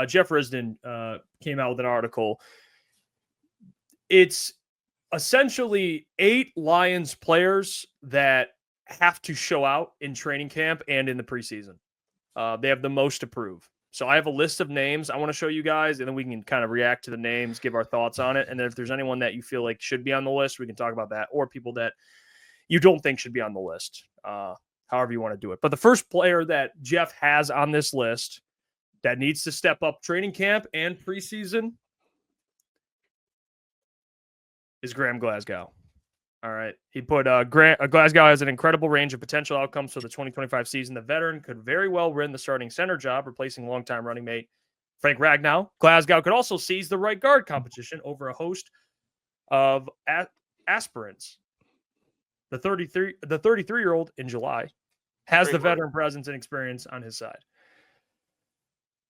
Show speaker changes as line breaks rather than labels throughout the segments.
Jeff Risdon came out with an article. It's essentially 8 Lions players that have to show out in training camp and in the preseason. They have the most to prove. So I have a list of names I want to show you guys, and then we can kind of react to the names, give our thoughts on it. And then if there's anyone that you feel like should be on the list, we can talk about that, or people that you don't think should be on the list, however you want to do it. But the first player that Jeff has on this list that needs to step up training camp and preseason is Graham Glasgow. All right. He put Glasgow has an incredible range of potential outcomes for the 2025 season. The veteran could very well win the starting center job, replacing longtime running mate Frank Ragnow. Glasgow could also seize the right guard competition over a host of aspirants. The 33-year-old in July has the veteran presence and experience on his side.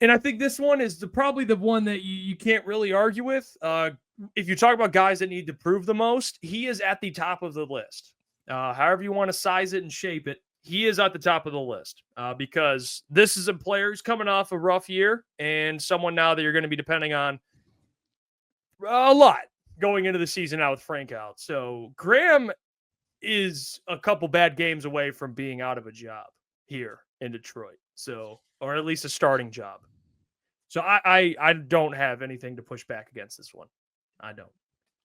And I think this one is probably the one that you can't really argue with. If you talk about guys that need to prove the most, he is at the top of the list. However you want to size it and shape it, he is at the top of the list because this is a player who's coming off a rough year and someone now that you're going to be depending on a lot going into the season now with Frank out. So Graham is a couple bad games away from being out of a job here in Detroit. So, or at least a starting job. So I don't have anything to push back against this one. I don't.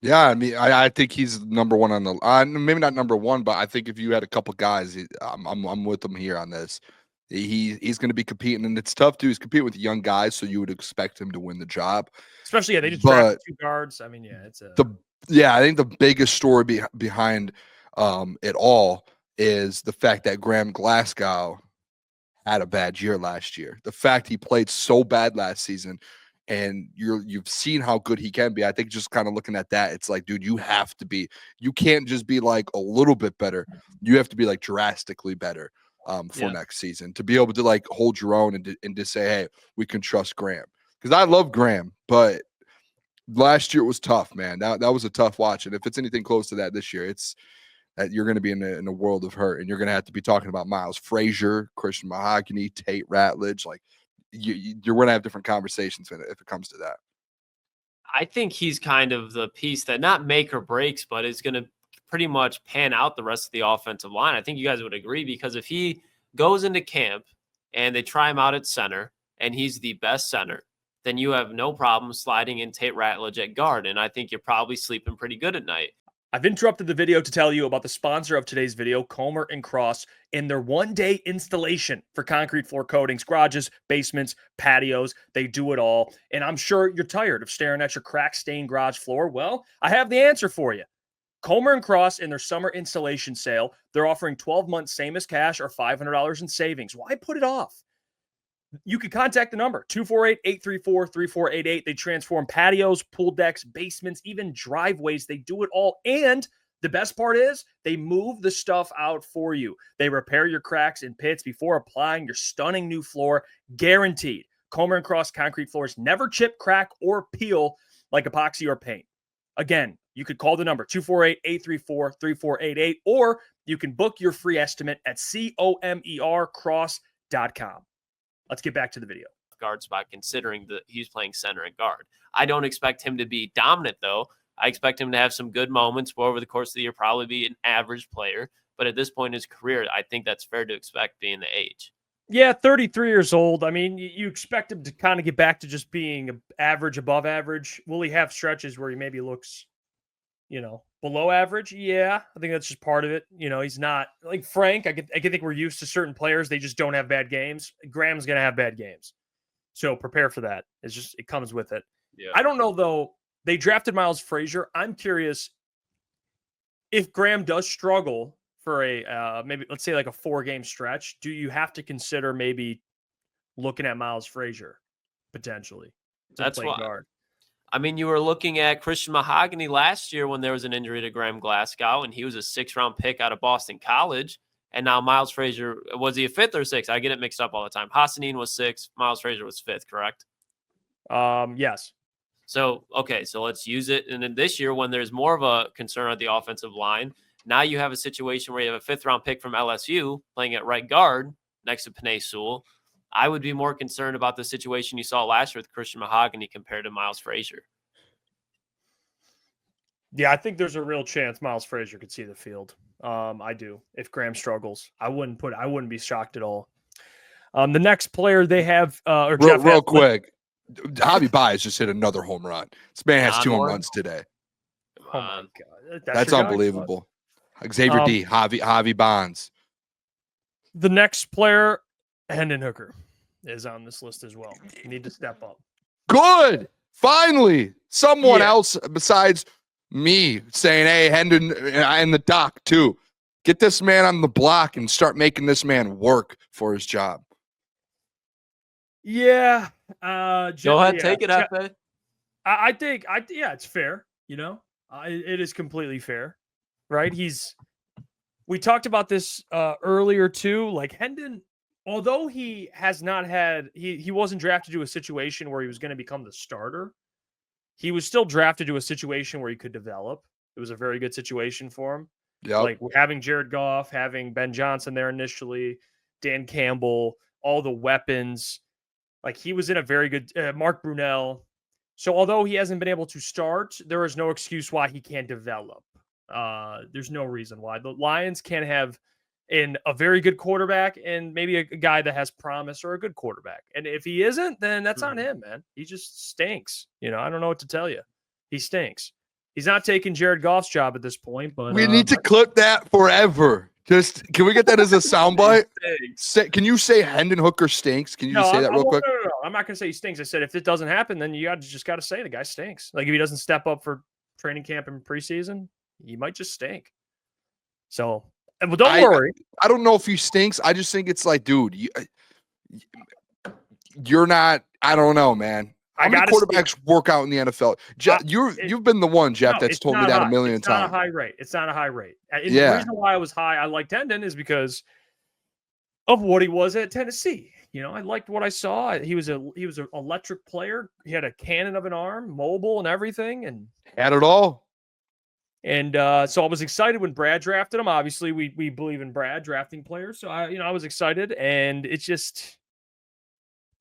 Yeah, I mean, I think he's number one on the maybe not number one, but I think if you had a couple guys, I'm with him here on this. He's going to be competing, and it's tough too. He's competing with young guys, so you would expect him to win the job.
Especially, they just drafted 2 guards. I mean, it's
I think the biggest story behind it all is the fact that Graham Glasgow had a bad year last year. The fact he played so bad last season, and you've seen how good he can be. I think just kind of looking at that, it's like, dude, you can't just be like a little bit better. You have to be like drastically better for next season to be able to like hold your own and to say, hey, we can trust Graham. Because I love Graham, but last year it was tough, man. That was a tough watch. And if it's anything close to that this year, it's that you're going to be in a world of hurt, and you're going to have to be talking about Miles Frazier, Christian Mahogany, Tate Ratledge. Like you're going to have different conversations if it comes to that.
I think he's kind of the piece that not make or breaks, but is going to pretty much pan out the rest of the offensive line. I think you guys would agree, because if he goes into camp and they try him out at center and he's the best center, then you have no problem sliding in Tate Ratledge at guard. And I think you're probably sleeping pretty good at night.
I've interrupted the video to tell you about the sponsor of today's video, Comer & Cross, and their one-day installation for concrete floor coatings, garages, basements, patios. They do it all. And I'm sure you're tired of staring at your crack-stained garage floor. Well, I have the answer for you. Comer & Cross in their summer installation sale, they're offering 12 months same as cash or $500 in savings. Why put it off? You can contact the number 248-834-3488. They transform patios, pool decks, basements, even driveways. They do it all. And the best part is they move the stuff out for you. They repair your cracks and pits before applying your stunning new floor, guaranteed. Comer & Cross concrete floors never chip, crack, or peel like epoxy or paint. Again, you could call the number 248-834-3488, or you can book your free estimate at comercross.com. Let's get back to the video.
Guard spot, considering that he's playing center and guard. I don't expect him to be dominant, though. I expect him to have some good moments, but over the course of the year, probably be an average player. But at this point in his career, I think that's fair to expect, being the age.
Yeah, 33 years old. I mean, you expect him to kind of get back to just being average, above average. Will he have stretches where he maybe looks, below average? Yeah, I think that's just part of it. He's not like Frank. I can think we're used to certain players. They just don't have bad games. Graham's going to have bad games. So prepare for that. It comes with it. Yeah. I don't know, though. They drafted Miles Frazier. I'm curious if Graham does struggle for a maybe, let's say, like a 4-game stretch. Do you have to consider maybe looking at Miles Frazier potentially?
That's why. Guard? I mean, you were looking at Christian Mahogany last year when there was an injury to Graham Glasgow, and he was a 6th-round pick out of Boston College. And now Miles Frazier, was he a 5th or 6th? I get it mixed up all the time. Hassanin was 6th. Miles Frazier was 5th, correct?
Yes.
So, okay, so let's use it. And then this year, when there's more of a concern at the offensive line, now you have a situation where you have a 5th-round pick from LSU playing at right guard next to Penei Sewell. I would be more concerned about the situation you saw last year with Christian Mahogany compared to Miles Frazier.
Yeah, I think there's a real chance Miles Frazier could see the field. I do. If Graham struggles, I wouldn't be shocked at all. The next player they have, or Jeff
real quick, Javi Baez just hit another home run. This man has 2 home runs today.
Oh my God,
that's unbelievable. Xavier D, Javi Bonds.
The next player, Henden Hooker, is on this list as well. You need to step up.
Good. Finally, someone else besides me saying, hey, Hendon and the doc too. Get this man on the block and start making this man work for his job.
Yeah.
Go ahead, take it out there.
I think it's fair. You know, it is completely fair, right? We talked about this earlier too. Like Hendon, although he has not had, he wasn't drafted to a situation where he was going to become the starter. He was still drafted to a situation where he could develop. It was a very good situation for him.
Yeah,
like having Jared Goff, having Ben Johnson there initially, Dan Campbell, all the weapons. Like he was in a very good Mark Brunell. So although he hasn't been able to start, there is no excuse why he can't develop. There's no reason why the Lions can't have a very good quarterback and maybe a guy that has promise or a good quarterback. And if he isn't, then that's on him, man. He just stinks. You know, I don't know what to tell you. He stinks. He's not taking Jared Goff's job at this point, but
we need to clip that forever. Just can we get that as a soundbite? Can you say Henden Hooker stinks? Can you just say that real quick?
No. I'm not going to say he stinks. I said if it doesn't happen, then you just got to say the guy stinks. Like if he doesn't step up for training camp and preseason, he might just stink. So, well, don't worry.
I don't know if he stinks. I just think it's like, dude, you're not. I don't know, man. How many quarterbacks work out in the NFL? Jeff, you've been the one, Jeff, that's told me that a million times.
It's not a high rate. It's not a high rate. And the reason why I was high, I liked Hendon is because of what he was at Tennessee. You know, I liked what I saw. He was an electric player. He had a cannon of an arm, mobile and everything, and
had it all.
And so I was excited when Brad drafted him. Obviously, we believe in Brad drafting players. So I was excited, and it just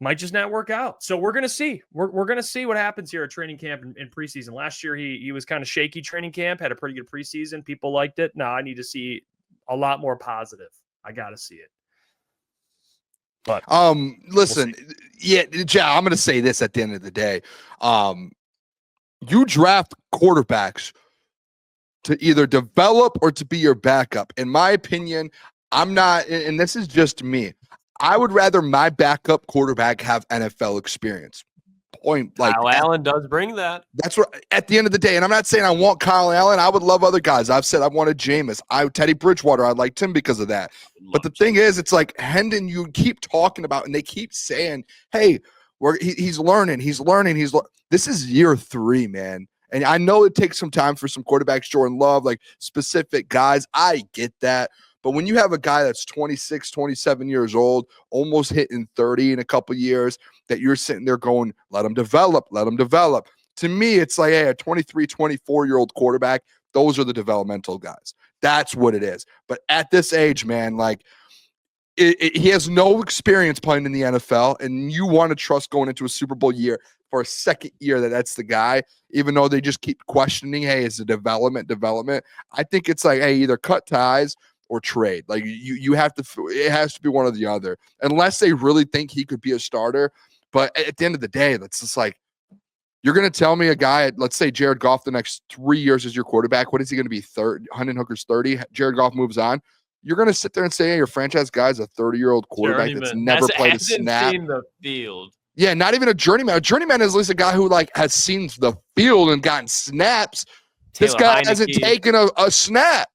might just not work out. So we're gonna see. We're gonna see what happens here at training camp and preseason. Last year he was kind of shaky training camp, had a pretty good preseason. People liked it. Now I need to see a lot more positive. I gotta see it. But
listen, Jeff, I'm gonna say this at the end of the day. You draft quarterbacks to either develop or to be your backup. In my opinion, I'm not, and this is just me. I would rather my backup quarterback have NFL experience.
Kyle Allen does bring that.
That's what at the end of the day, and I'm not saying I want Kyle Allen. I would love other guys. I've said I wanted Jameis. Teddy Bridgewater. I liked him because of that. But the thing is, it's like Hendon. You keep talking about, and they keep saying, "Hey, he's learning. This is year 3, man." And I know it takes some time for some quarterbacks, Jordan Love, like specific guys. I get that. But when you have a guy that's 26, 27 years old, almost hitting 30 in a couple years, that you're sitting there going, let him develop. To me, it's like, hey, a 23, 24-year-old quarterback, those are the developmental guys. That's what it is. But at this age, man, like he has no experience playing in the NFL, and you want to trust going into a Super Bowl year for a second year that's the guy, even though they just keep questioning, hey, is it development? I think it's like, hey, either cut ties or trade. Like you have to, it has to be one or the other, unless they really think he could be a starter. But at the end of the day, that's just like, you're going to tell me a guy, let's say Jared Goff, the next 3 years as your quarterback. What is he going to be? Henden Hooker's 30. Jared Goff moves on. You're going to sit there and say, hey, your franchise guy's a 30-year-old quarterback that's never played a snap.
Seen the field.
Yeah, not even a journeyman. A journeyman is at least a guy who like has seen the field and gotten snaps. This guy hasn't taken a snap.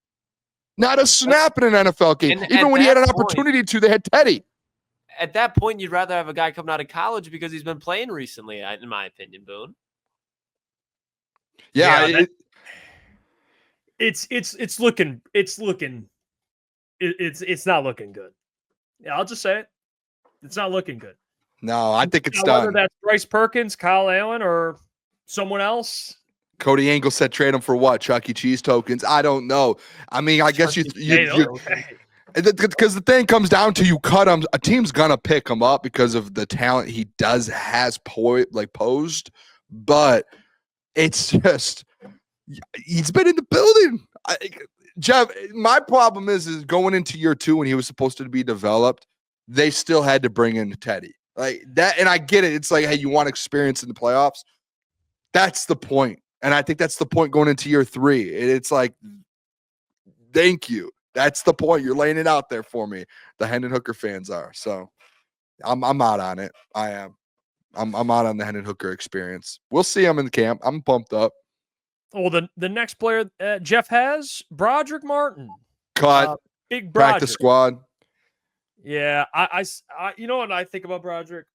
Not a snap in an NFL game. Even when he had an opportunity to, they had Teddy.
At that point, you'd rather have a guy coming out of college because he's been playing recently, in my opinion, Boone.
Yeah, it's not looking good. Yeah, I'll just say it. It's not looking good.
No, I think it's done.
Whether that's Bryce Perkins, Kyle Allen, or someone else.
Cody Angle said trade him for what? Chuck E. Cheese tokens? I don't know. I mean, I guess you Because the thing comes down to, you cut him, a team's gonna pick him up because of the talent he has posed, but it's just he's been in the building. Jeff, my problem is going into year 2 when he was supposed to be developed, they still had to bring in Teddy like that, and I get it. It's like, hey, you want experience in the playoffs. That's the point, and I think that's the point going into year 3. It's like, thank you. That's the point. You're laying it out there for me. The Henden Hooker fans are. So I'm out on it. I am. I'm out on the Henden Hooker experience. We'll see him in the camp. I'm pumped up.
Well, the next player Jeff has, Broderick Martin.
Cut.
Big Broderick.
Practice squad.
Yeah, I you know what I think about Broderick?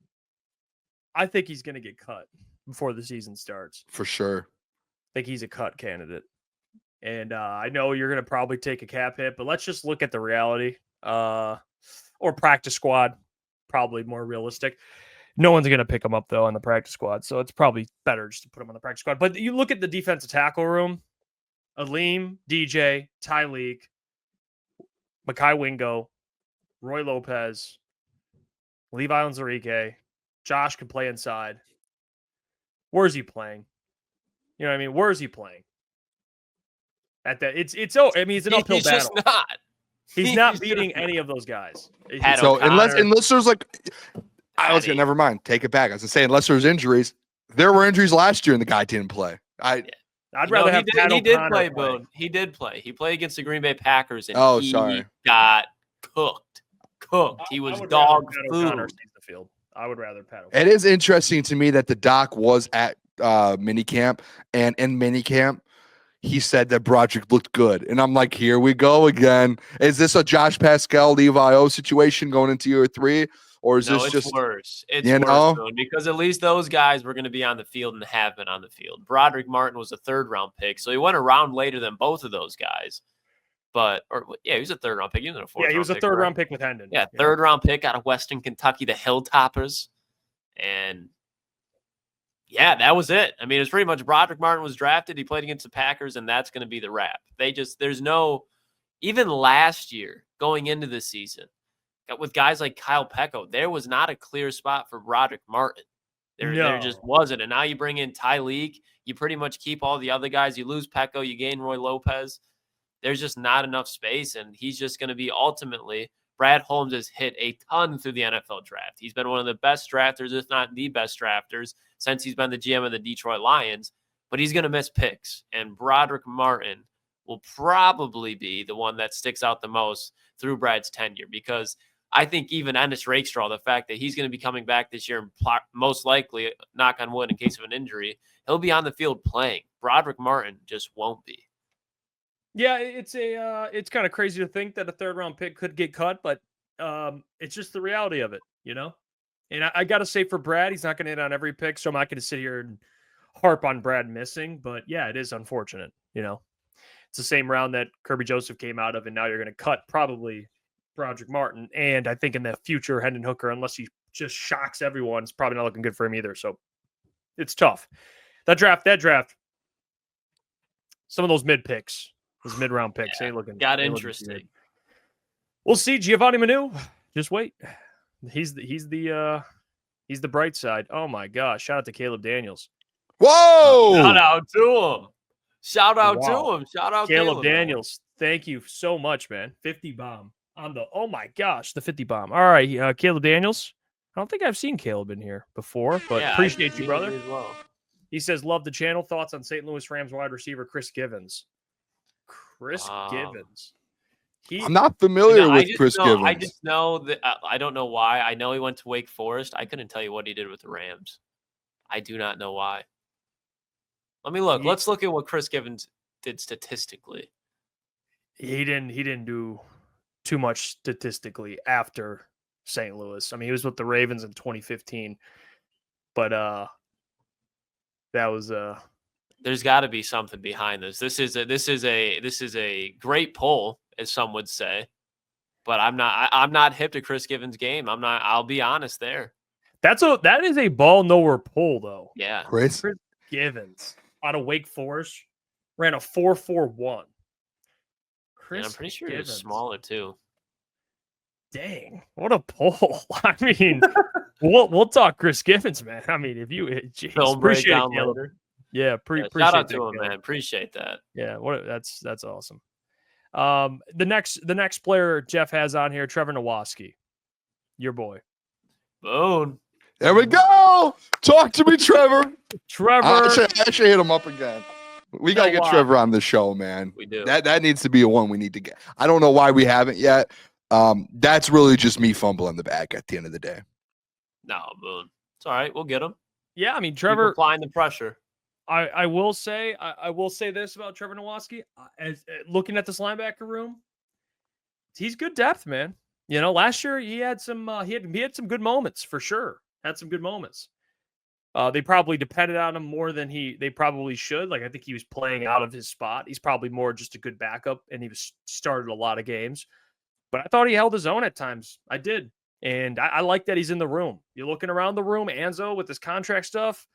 I think he's going to get cut before the season starts.
For sure.
I think he's a cut candidate. And I know you're going to probably take a cap hit, but let's just look at the reality. Or practice squad, probably more realistic. No one's going to pick him up, though, on the practice squad. So it's probably better just to put him on the practice squad. But you look at the defensive tackle room, Aleem, DJ, Tyleek, Mekhi Wingo, Roy Lopez, Levi Onwuzurike, Josh can play inside. Where's he playing? You know what I mean? Where is he playing? At that, it's he's an uphill battle.
Just not.
He's not beating any of those guys.
So unless there's like, never mind. Take it back. I was gonna say, unless there's injuries, there were injuries last year and the guy didn't play. I'd rather have Pat
he did
O'Connor
play, Boone. He did play. He played against the Green Bay Packers and he
sorry.
got cooked. He was dog food.
I would rather Pat O'Connor.
It is interesting to me that the doc was at minicamp, and in minicamp, he said that Broderick looked good. And I'm like, here we go again. Is this a Josh Pascal, Levi O situation going into year 3? Or is this just
worse? It's worse, Boone, because at least those guys were going to be on the field and have been on the field. Broderick Martin was a 3rd-round pick, so he went a round later than both of those guys. He was a 3rd-round pick. He was a 4th-round pick.
Yeah, he was a 3rd-round pick with Hendon.
Yeah, 3rd-round pick out of Western Kentucky, the Hilltoppers. And yeah, that was it. I mean, it's pretty much Broderick Martin was drafted. He played against the Packers, and that's going to be the wrap. Even last year going into the season, with guys like Kyle Pecco, there was not a clear spot for Broderick Martin. There just wasn't. And now you bring in Tyleek. You pretty much keep all the other guys. You lose Pecco. You gain Roy Lopez. There's just not enough space, and he's just going to be ultimately – Brad Holmes has hit a ton through the NFL draft. He's been one of the best drafters, if not the best drafters, since he's been the GM of the Detroit Lions, but he's going to miss picks. And Broderick Martin will probably be the one that sticks out the most through Brad's tenure, because I think even Ennis Rakestraw, the fact that he's going to be coming back this year and most likely, knock on wood, in case of an injury, he'll be on the field playing. Broderick Martin just won't be.
Yeah, it's kind of crazy to think that a 3rd-round pick could get cut, but it's just the reality of it, you know? And I got to say, for Brad, he's not going to hit on every pick, so I'm not going to sit here and harp on Brad missing, but yeah, it is unfortunate, you know? It's the same round that Kirby Joseph came out of, and now you're going to cut probably Broderick Martin, and I think in the future, Henden Hooker, unless he just shocks everyone, it's probably not looking good for him either, so it's tough. That draft, some of those mid-picks, those mid-round picks ain't looking.
Got interesting.
We'll see. Giovanni Manu. Just wait. He's the bright side. Oh my gosh! Shout out to Caleb Daniels.
Whoa!
Shout out to him. Shout out
Caleb Daniels. Thank you so much, man. 50 bomb on the. Oh my gosh, the 50 bomb. All right, Caleb Daniels. I don't think I've seen Caleb in here before, but appreciate you, brother.
As well.
He says, love the channel. Thoughts on St. Louis Rams wide receiver Chris Givens? Givens.
I'm not familiar with Chris Givens.
I just know that I don't know why. I know he went to Wake Forest. I couldn't tell you what he did with the Rams. I do not know why. Let me look. Let's look at what Chris Givens did statistically.
He didn't do too much statistically after St. Louis. I mean, he was with the Ravens in 2015, but that was
There's got to be something behind this. This is a great poll, as some would say, but I'm not hip to Chris Givens' game. I'll be honest there.
That is a ball nowhere poll though.
Yeah,
Chris
Givens out of Wake Forest ran a 4.41.
I'm pretty sure he was smaller too.
Dang, what a poll. I mean, we'll talk Chris Gibbons, man. I mean, if you geez,
Film
appreciate it,
breakdown
Caleb.
later.
Yeah,
Shout
appreciate
out
that,
to him,
Caleb.
man. Appreciate that.
Yeah, that's awesome. The next player Jeff has on here, Trevor Noski, your boy.
Boom.
There we go. Talk to me, Trevor.
Trevor.
I should hit him up again. We got to get
Noski.
Trevor on the show, man.
We do.
That needs to be a one we need to get. I don't know why we haven't yet. That's really just me fumbling the bag at the end of the day.
No, Boone. It's all right. We'll get him.
Yeah, I mean,
Keep
Trevor.
applying the pressure.
I will say this about Trevor Noski. As looking at this linebacker room, he's good depth, man. You know, last year he had some he had some good moments for sure. Had some good moments. They probably depended on him more than they probably should. Like I think he was playing out of his spot. He's probably more just a good backup, and he was started a lot of games. But I thought he held his own at times. I did, and I like that he's in the room. You're looking around the room, Anzo, with this contract stuff.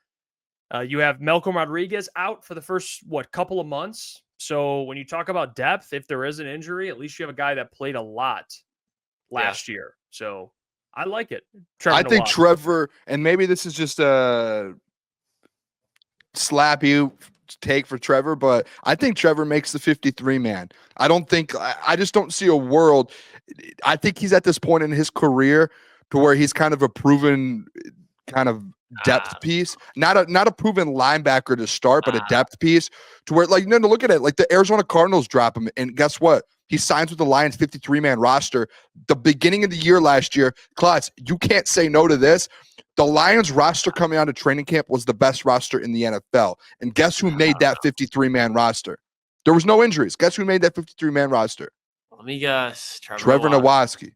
You have Malcolm Rodriguez out for the first couple of months. So when you talk about depth, if there is an injury, at least you have a guy that played a lot last year. So I like it.
I think Trevor, and maybe this is just a slap you take for Trevor, but I think Trevor makes the 53 man. I just don't see a world. I think he's at this point in his career to where he's kind of a proven kind of depth piece, not a proven linebacker to start, but a depth piece to where, like, look at it. Like the Arizona Cardinals drop him, and guess what? He signs with the Lions 53-man roster. The beginning of the year last year, Klotz, you can't say no to this. The Lions roster coming out of training camp was the best roster in the NFL. And guess who made that 53-man roster? There was no injuries. Guess who made that 53-man roster?
Let me guess.
Trevor Noski.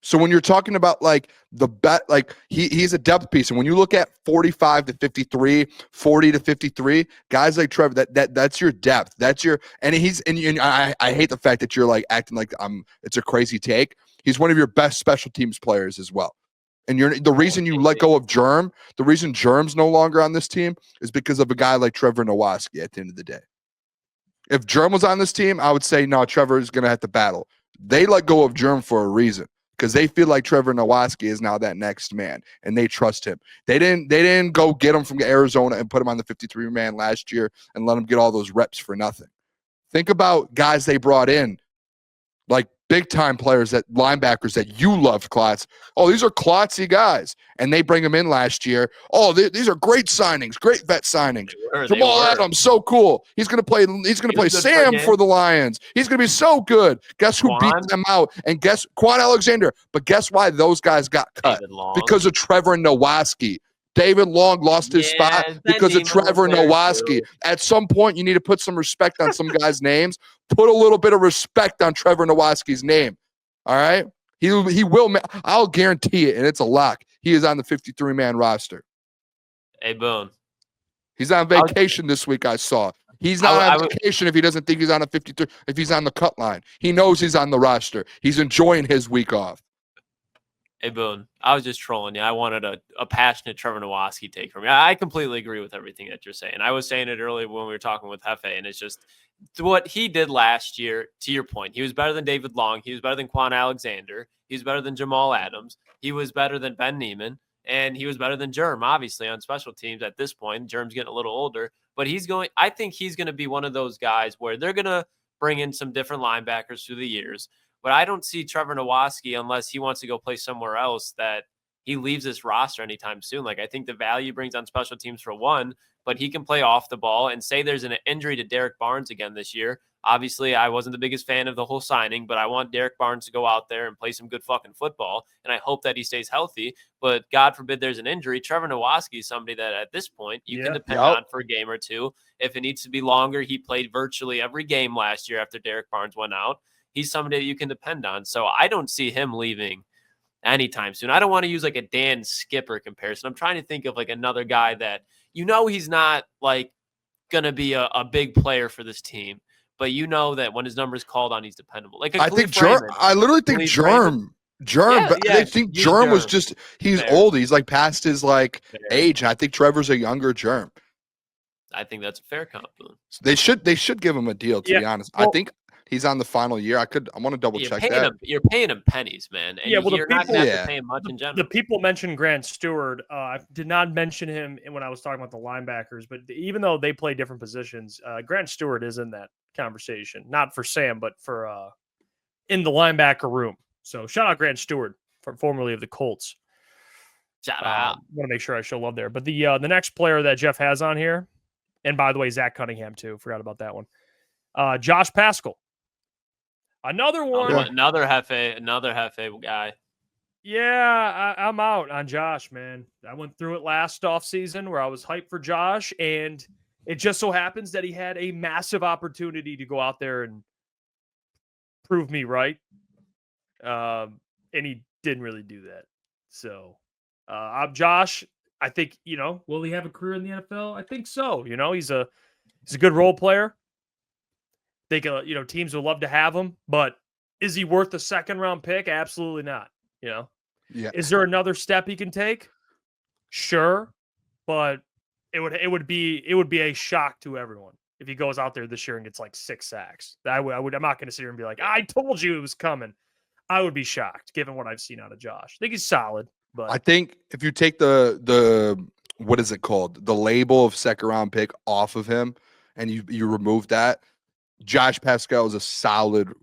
So when you're talking about like the bet, like he's a depth piece. And when you look at 45 to 53, 40 to 53, guys like Trevor, that's your depth. That's your, and I hate the fact that you're like acting like it's a crazy take. He's one of your best special teams players as well. And the reason you let go of Germ, the reason Germ's no longer on this team is because of a guy like Trevor Noski at the end of the day. If Germ was on this team, I would say, no, Trevor is going to have to battle. They let go of Germ for a reason, because they feel like Trevor Noski is now that next man, and they trust him. They didn't go get him from Arizona and put him on the 53-man last year and let him get all those reps for nothing. Think about guys they brought in, like big-time players, that linebackers that you loved, Klotz. Oh, these are Klotzy guys, and they bring them in last year. Oh, these are great signings, great vet signings. Jamal Adams, so cool. He's gonna play Sam for the Lions. He's gonna be so good. Guess who beat them out? And guess Quan Alexander. But guess why those guys got cut? Because of Trevor Noski. David Long lost his spot because of Trevor Noski. At some point, you need to put some respect on some guys' names. Put a little bit of respect on Trevor Nowaski's name. All right? He will. I'll guarantee it, and it's a lock. He is on the 53-man roster.
Hey, Boone.
He's on vacation this week, I saw. He's not on vacation if he doesn't think he's on a 53, if he's on the cut line. He knows he's on the roster. He's enjoying his week off.
Hey, Boone, I was just trolling you. I wanted a passionate Trevor Noski take from you. I completely agree with everything that you're saying. I was saying it earlier when we were talking with Hefe, and it's just what he did last year, to your point. He was better than David Long. He was better than Quan Alexander. He was better than Jamal Adams. He was better than Ben Neiman. And he was better than Germ, obviously, on special teams at this point. Germ's getting a little older. But I think he's going to be one of those guys where they're going to bring in some different linebackers through the years. But I don't see Trevor Noski, unless he wants to go play somewhere else, that he leaves this roster anytime soon. Like, I think the value he brings on special teams for one, but he can play off the ball. And say there's an injury to Derek Barnes again this year. Obviously, I wasn't the biggest fan of the whole signing, but I want Derek Barnes to go out there and play some good fucking football. And I hope that he stays healthy. But God forbid there's an injury. Trevor Noski is somebody that at this point you can depend on for a game or two. If it needs to be longer, he played virtually every game last year after Derek Barnes went out. He's somebody that you can depend on. So I don't see him leaving anytime soon. I don't want to use like a Dan Skipper comparison. I'm trying to think of like another guy that, he's not like going to be a big player for this team, but that when his number is called on, he's dependable. Like I think
Germ. I literally think Germ. I think Germ was just, he's old. He's like past his age. And I think Trevor's a younger Germ.
I think that's a fair compliment.
They should give him a deal, to be honest. Well, I think he's on the final year. I want to double check that.
You're paying him pennies, man. And
Yeah, well,
you're not going to have to pay him much in general.
The people mentioned Grant Stewart. I did not mention him when I was talking about the linebackers, but even though they play different positions, Grant Stewart is in that conversation. Not for Sam, but for in the linebacker room. So shout out Grant Stewart, formerly of the Colts.
Shout out.
Want to make sure I show love there. But the next player that Jeff has on here, and by the way, Zach Cunningham too. Forgot about that one. Josh Pascal. Another one.
Another Hefe guy.
Yeah, I'm out on Josh, man. I went through it last offseason where I was hyped for Josh, and it just so happens that he had a massive opportunity to go out there and prove me right. And he didn't really do that. So I'm Josh. I think, will he have a career in the NFL? I think so. He's a good role player. They can, teams would love to have him, but is he worth a second-round pick? Absolutely not. Yeah. Is there another step he can take? Sure, but it would be a shock to everyone if he goes out there this year and gets like 6 sacks. I'm not going to sit here and be like, I told you it was coming. I would be shocked given what I've seen out of Josh. I think he's solid, but
I think if you take the what is it called, the label of second-round pick off of him, and you remove that, Josh Pascal is a solid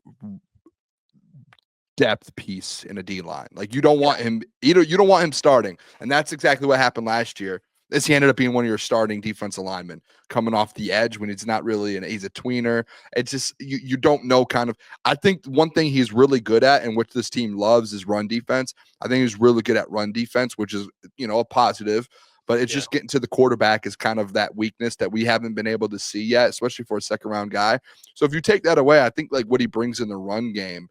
depth piece in a D line. Like you don't want him, you don't want him starting. And that's exactly what happened last year. He ended up being one of your starting defensive linemen coming off the edge when he's not really, he's a tweener. It's just, you don't know kind of, I think one thing he's really good at and which this team loves is run defense. I think he's really good at run defense, which is, a positive, but it's just getting to the quarterback is kind of that weakness that we haven't been able to see yet, especially for a second round guy. So if you take that away, I think like what he brings in the run game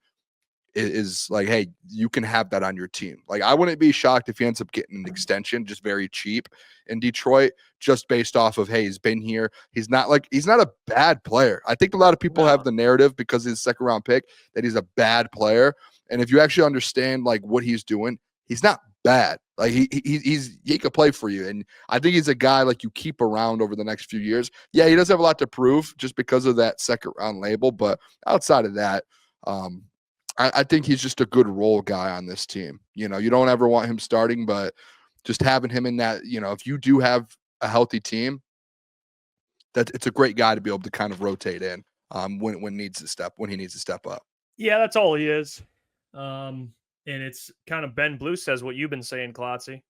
is like, hey, you can have that on your team. Like I wouldn't be shocked if he ends up getting an extension just very cheap in Detroit, just based off of, hey, he's been here. He's not a bad player. I think a lot of people have the narrative because he's a second round pick that he's a bad player. And if you actually understand like what he's doing, he's not bad. Like he could play for you. And I think he's a guy like you keep around over the next few years. Yeah, he does have a lot to prove just because of that second round label. But outside of that, I think he's just a good role guy on this team. You don't ever want him starting, but just having him in that, if you do have a healthy team, that it's a great guy to be able to kind of rotate in when he needs to step up.
Yeah, that's all he is. And it's kind of Ben Blue says what you've been saying, Klotzy.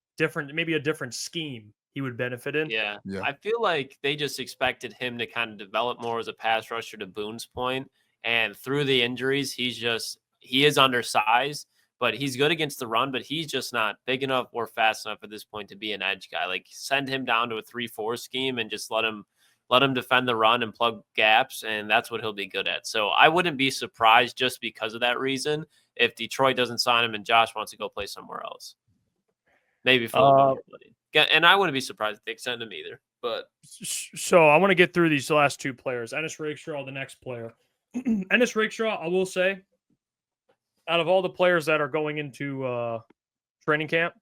Maybe a different scheme he would benefit in.
Yeah. I feel like they just expected him to kind of develop more as a pass rusher, to Boone's point. And through the injuries, he is undersized, but he's good against the run, but he's just not big enough or fast enough at this point to be an edge guy. Like send him down to a 3-4 scheme and just let him defend the run and plug gaps, and that's what he'll be good at. So I wouldn't be surprised just because of that reason if Detroit doesn't sign him and Josh wants to go play somewhere else. Maybe for a little. And I wouldn't be surprised if they extend him either. But
so I want to get through these last 2 players. Ennis Rakestraw, the next player. Ennis Rakestraw, I will say, out of all the players that are going into training camp,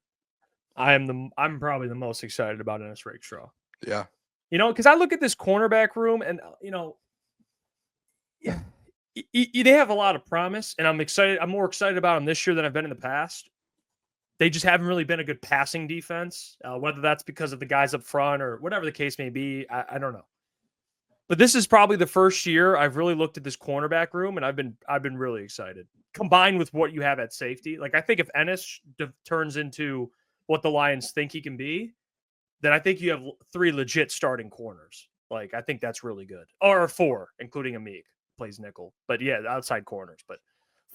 I'm probably the most excited about Ennis Rakestraw.
Yeah.
Because I look at this cornerback room and, they have a lot of promise, and I'm excited. I'm more excited about them this year than I've been in the past. They just haven't really been a good passing defense, whether that's because of the guys up front or whatever the case may be. I don't know. But this is probably the first year I've really looked at this cornerback room, and I've been really excited. Combined with what you have at safety, like I think if Ennis turns into what the Lions think he can be, then I think you have 3 legit starting corners. Like I think that's really good, or 4, including Amik plays nickel. But yeah, outside corners, but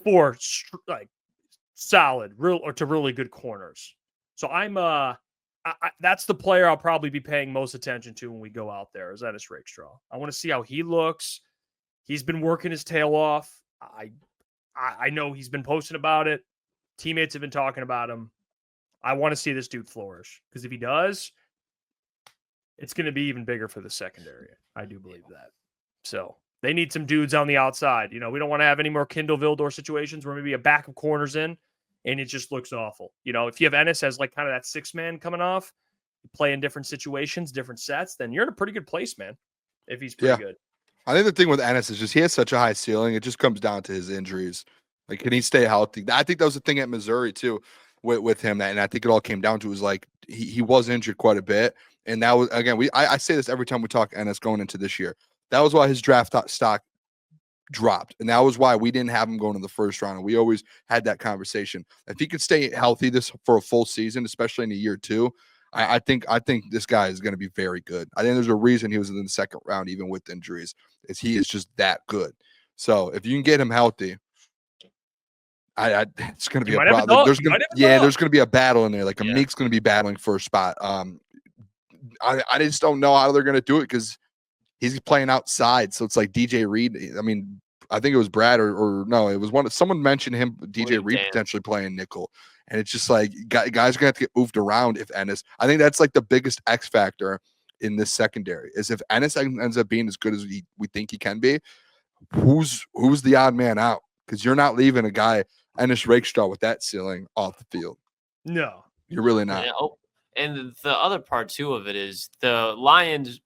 4 like solid, really good corners. So I'm that's the player I'll probably be paying most attention to when we go out there is Ennis Rakestraw. I want to see how he looks. He's been working his tail off. I know he's been posting about it. Teammates have been talking about him. I want to see this dude flourish because if he does, it's going to be even bigger for the secondary. I do believe that. So they need some dudes on the outside. We don't want to have any more Kindle Vildor situations where maybe a back of corners in and it just looks awful. If you have Ennis as like kind of that 6-man coming off, play in different situations, different sets, then you're in a pretty good place, man. If he's pretty good.
I think the thing with Ennis is just he has such a high ceiling. It just comes down to his injuries. Like, can he stay healthy? I think that was the thing at Missouri too with him. And I think it all came down to was like he was injured quite a bit. And that was, again, I say this every time we talk Ennis going into this year. That was why his draft stock dropped. And that was why we didn't have him going in the first round. And we always had that conversation. If he could stay healthy for a full season, especially in a year two, I think this guy is going to be very good. I think there's a reason he was in the second round, even with injuries, is he is just that good. So if you can get him healthy, it's going to be a problem. There's going to be a battle in there. Like Meek's going to be battling for a spot. I just don't know how they're going to do it because he's playing outside. So it's like DJ Reed. I mean, I think it was Brad or no, it was someone mentioned him, DJ Reed potentially playing nickel. And it's just like guys are going to have to get moved around if Ennis. I think that's like the biggest X factor in this secondary is if Ennis ends up being as good as we think he can be, who's the odd man out? Because you're not leaving a guy, Ennis Rakestraw, with that ceiling off the field.
No.
You're really not.
Yeah, and the other part, too, of it is the Lions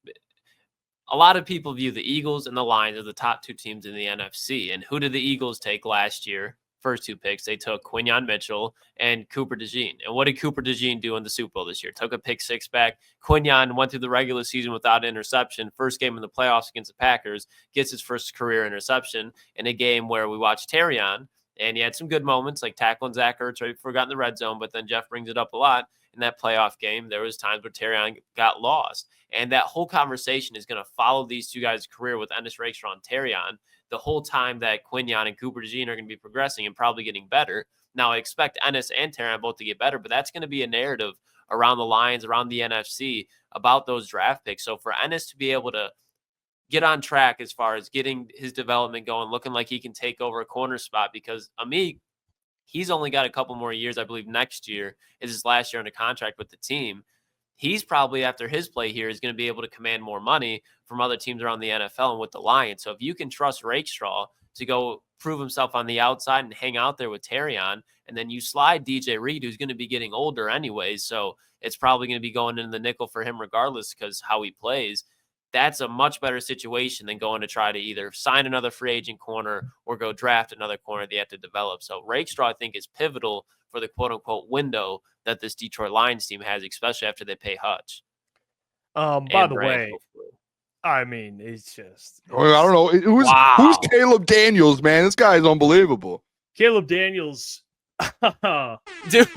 – a lot of people view the Eagles and the Lions as the top two teams in the NFC. And who did the Eagles take last year? First two picks, they took Quinyon Mitchell and Cooper DeJean. And what did Cooper DeJean do in the Super Bowl this year? Took a pick six back. Quinyon went through the regular season without interception. First game in the playoffs against the Packers, gets his first career interception in a game where we watched Terrion. And he had some good moments like tackling Zach Ertz right before he got in the red zone. But then Jeff brings it up a lot. In that playoff game, there was times where Terrion got lost. And that whole conversation is going to follow these two guys' career with Ennis Rakestraw and Terrion the whole time that Quinyon and Cooper DeJean are going to be progressing and probably getting better. Now, I expect Ennis and Terrion both to get better, but that's going to be a narrative around the Lions, around the NFC about those draft picks. So for Ennis to be able to get on track as far as getting his development going, looking like he can take over a corner spot, because Amik, he's only got a couple more years. I believe next year is his last year under contract with the team. He's probably, after his play here, is going to be able to command more money from other teams around the NFL and with the Lions. So if you can trust Rakestraw to go prove himself on the outside and hang out there with Terrion, and then you slide DJ Reed, who's going to be getting older anyways, so it's probably going to be going into the nickel for him regardless because how he plays, that's a much better situation than going to try to either sign another free agent corner or go draft another corner they have to develop. So Rakestraw, I think, is pivotal for the quote-unquote window that this Detroit Lions team has, especially after they pay Hutch.
By the way, I mean, it's just...
I don't know. Who's Caleb Daniels, man? This guy is unbelievable.
Caleb Daniels...
Dude,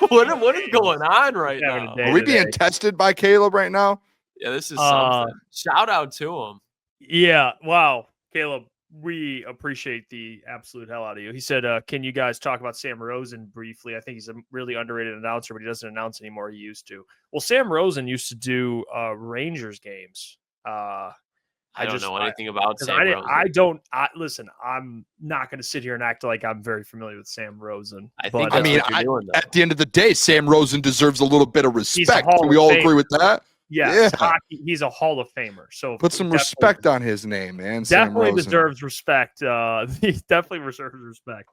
what is going on right now?
Are we being tested by Caleb right now?
Yeah, this is something. Shout out to him.
Yeah, wow. Caleb, we appreciate the absolute hell out of you. He said, can you guys talk about Sam Rosen briefly? I think he's a really underrated announcer, but he doesn't announce anymore. He used to. Well, Sam Rosen used to do Rangers games.
I don't know anything about Sam Rosen.
Listen, I'm not going to sit here and act like I'm very familiar with Sam Rosen.
At the
end of the day, Sam Rosen deserves a little bit of respect. Can we all agree with that?
Yes, yeah. He's a Hall of Famer. So
put some respect on his name, man.
Definitely deserves respect. He definitely deserves respect.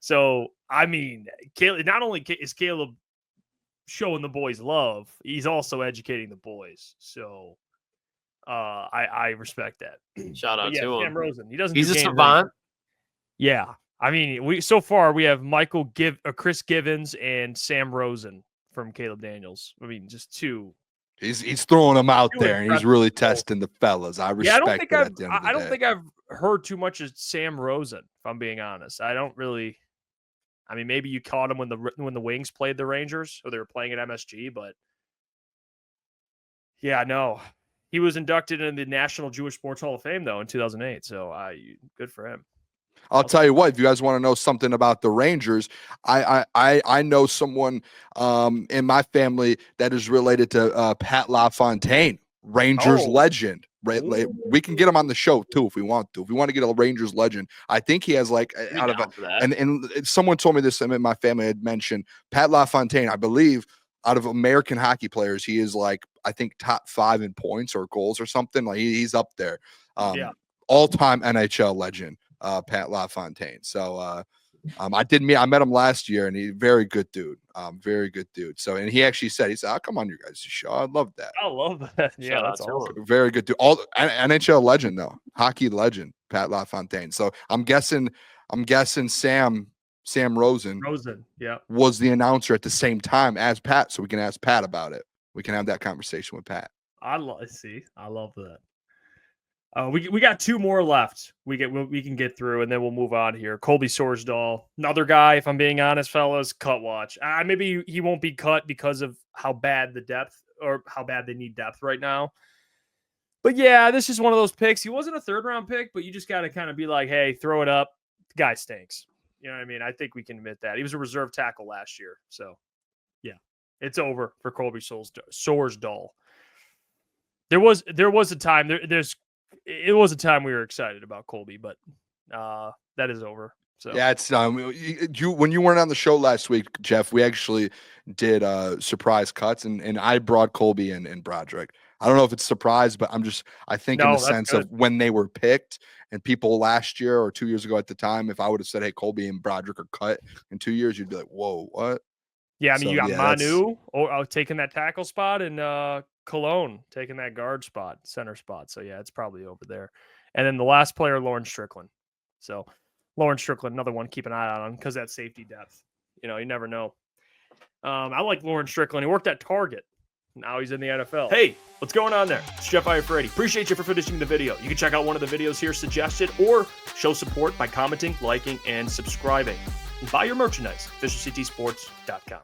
So, I mean, Caleb, not only is Caleb showing the boys love, he's also educating the boys. So, I respect that.
Shout out to him.
Sam Rosen.
He's a savant.
Yeah. I mean, we have Chris Givens and Sam Rosen from Caleb Daniels. I mean, just two.
He's throwing them out there, and he's really testing the fellas. I respect that.
I don't think I've heard too much of Sam Rosen, if I'm being honest. I don't really. I mean, maybe you caught him when the Wings played the Rangers, or they were playing at MSG, but yeah, no. He was inducted into the National Jewish Sports Hall of Fame, though, in 2008. So good for him.
I'll tell you what, if you guys want to know something about the Rangers, I know someone in my family that is related to Pat LaFontaine, Rangers legend. Right? We can get him on the show too if we want to. If we want to get a Rangers legend, I think he has and someone told me this. I mean, my family had mentioned Pat LaFontaine. I believe out of American hockey players, he is I think top 5 in points or goals or something. Like he's up there. All-time NHL legend. Pat LaFontaine. So I met him last year, and he's very good dude. Very good dude. So, and he actually said, I'll come on your guys' show. I'd love that.
I love that. Yeah,
Shout
that's
out to
awesome.
him.
Very good dude. All NHL legend though, hockey legend, Pat LaFontaine. So I'm guessing Sam Rosen
Yeah.
was the announcer at the same time as Pat, so we can ask Pat about it. We can have that conversation with Pat.
I love that. We got 2 more left. We can get through, and then we'll move on here. Colby Sorsdahl, another guy. If I'm being honest, fellas, cut watch. Maybe he won't be cut because of how bad the depth or how bad they need depth right now. But yeah, this is one of those picks. He wasn't a 3rd round pick, but you just got to kind of be like, hey, throw it up. The guy stinks. You know what I mean? I think we can admit that. He was a reserve tackle last year, so yeah, it's over for Colby Sorsdahl. There was a time it was a time we were excited about Colby, but that is over. So
yeah, it's when you weren't on the show last week, Jeff, we actually did surprise cuts, and I brought Colby and Broderick. I don't know if it's surprise, but I think in the sense of when they were picked, and people last year or 2 years ago at the time, if I would have said, hey, Colby and Broderick are cut in 2 years, you'd be like, whoa, what?
Yeah, I mean, you got Manu taking that tackle spot, and Cologne taking that guard spot, center spot. So yeah, it's probably over there. And then the last player, Lauren Strickland. So Lauren Strickland, another one, keep an eye on because that safety depth. You never know. I like Lauren Strickland. He worked at Target. Now he's in the NFL. Hey, what's going on there? It's Jeff Iafrate. Appreciate you for finishing the video. You can check out one of the videos here suggested or show support by commenting, liking, and subscribing. And buy your merchandise, officialctsports.com.